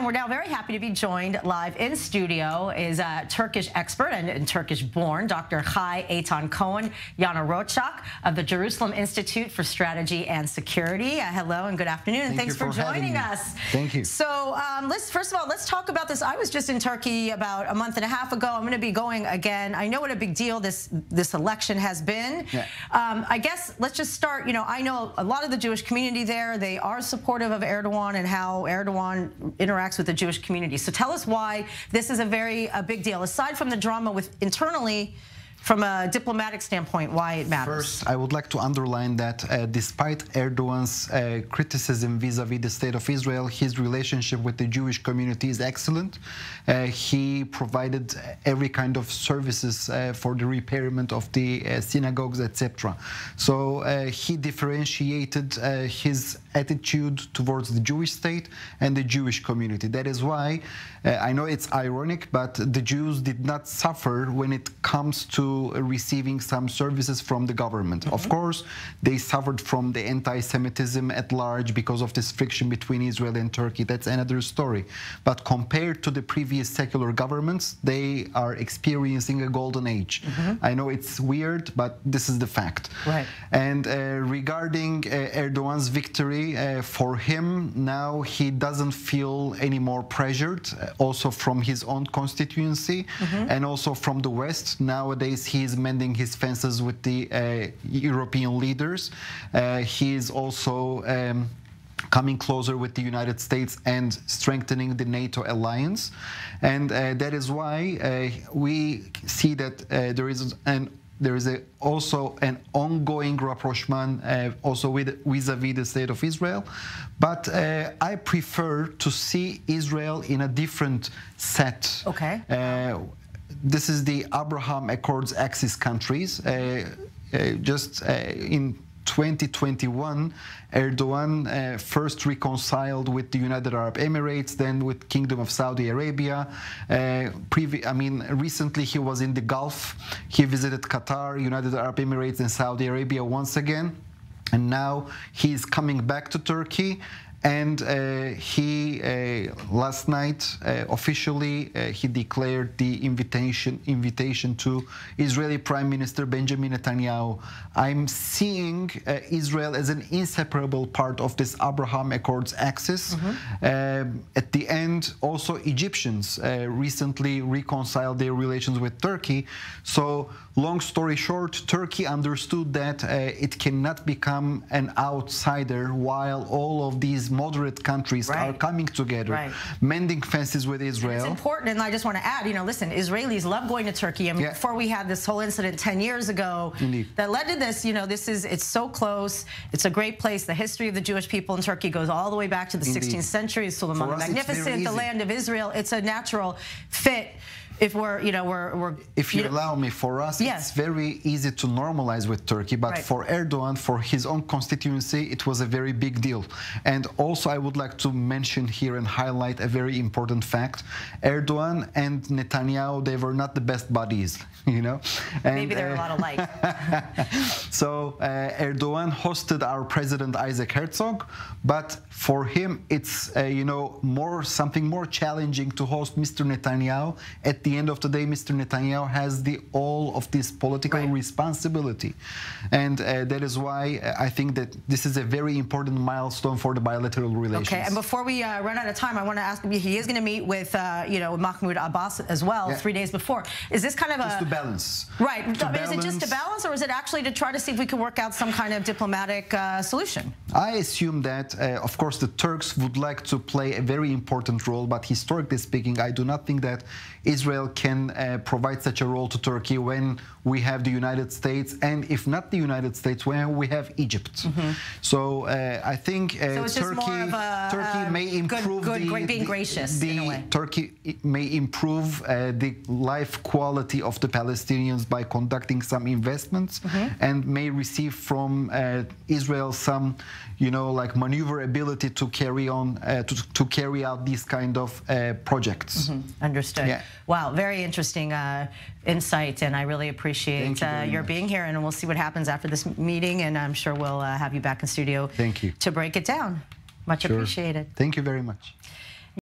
And we're now very happy to be joined live in studio is a Turkish expert and Turkish-born Dr. Eytan Cohen Yanarocak of the Jerusalem Institute for Strategy and Security. Hello and good afternoon, and thanks for joining us. Thank you. So first of all, let's talk about this. I was just in Turkey about a month and a half ago. I'm going to be going again. I know what a big deal this election has been. Yeah. I guess let's just start. You know, I know a lot of the Jewish community there. They are supportive of Erdogan and how Erdogan interacts with the Jewish community. So tell us why this is a big deal. Aside from the drama with internally, from a diplomatic standpoint, why it matters. First, I would like to underline that despite Erdogan's criticism vis-a-vis the state of Israel, his relationship with the Jewish community is excellent. He provided every kind of services for the repairment of the synagogues, etc. So he differentiated his attitude towards the Jewish state and the Jewish community. That is why I know it's ironic, but the Jews did not suffer when it comes to receiving some services from the government. Of course, they suffered from the anti-Semitism at large because of this friction between Israel and Turkey. That's another story. But compared to the previous secular governments, they are experiencing a golden age. I know it's weird, but this is the fact. Right. And regarding Erdogan's victory, for him now he doesn't feel any more pressured, also from his own constituency and also from the West. Nowadays he is mending his fences with the European leaders. He is also coming closer with the United States and strengthening the NATO alliance. And that is why we see that there is also an ongoing rapprochement also vis-a-vis the state of Israel. But I prefer to see Israel in a different set. Okay. This is the Abraham Accords Axis countries. In 2021, Erdogan first reconciled with the United Arab Emirates, then with Kingdom of Saudi Arabia. Recently he was in the Gulf. He visited Qatar, United Arab Emirates, and Saudi Arabia once again. And now he is coming back to Turkey. And he last night officially he declared the invitation to Israeli Prime Minister Benjamin Netanyahu. I'm seeing Israel as an inseparable part of this Abraham Accords axis. At the end, also Egyptians recently reconciled their relations with Turkey. So long story short, Turkey understood that it cannot become an outsider while all of these moderate countries are coming together, mending fences with Israel. And it's important, and I just want to add, you know, listen, Israelis love going to Turkey. I mean, before we had this whole incident 10 years ago that led to this, you know, it's so close. It's a great place. The history of the Jewish people in Turkey goes all the way back to the 16th century. Suleiman the Magnificent, the land of Israel. It's a natural fit. If we're, you know, if you allow me, for us, it's very easy to normalize with Turkey, but for Erdogan, for his own constituency, it was a very big deal. And also, I would like to mention here and highlight a very important fact. Erdogan and Netanyahu, they were not the best buddies, you know. And, maybe they're a lot alike. So Erdogan hosted our president Isaac Herzog, but for him, it's you know, something more challenging to host Mr. Netanyahu. At the end of the day, Mr. Netanyahu has all of this political responsibility. And that is why I think that this is a very important milestone for the bilateral relations. Okay, and before we run out of time, I want to ask, he is going to meet with, you know, Mahmoud Abbas as well 3 days before. Is this kind of just to balance. Right. Is it just to balance, or is it actually to try to see if we can work out some kind of diplomatic solution? I assume that, of course, the Turks would like to play a very important role, but historically speaking, I do not think that Israel can provide such a role to Turkey when we have the United States, and if not the United States, when we have Egypt. So I think Turkey may improve being gracious in a way. Turkey may improve the life quality of the Palestinians by conducting some investments, and may receive from Israel some, you know, like maneuverability to carry on to carry out these kind of projects. Understood. Yeah. Wow, very interesting insight, and I really appreciate your being here. And we'll see what happens after this meeting, and I'm sure we'll have you back in studio. Thank you. To break it down. Much appreciated. Thank you very much.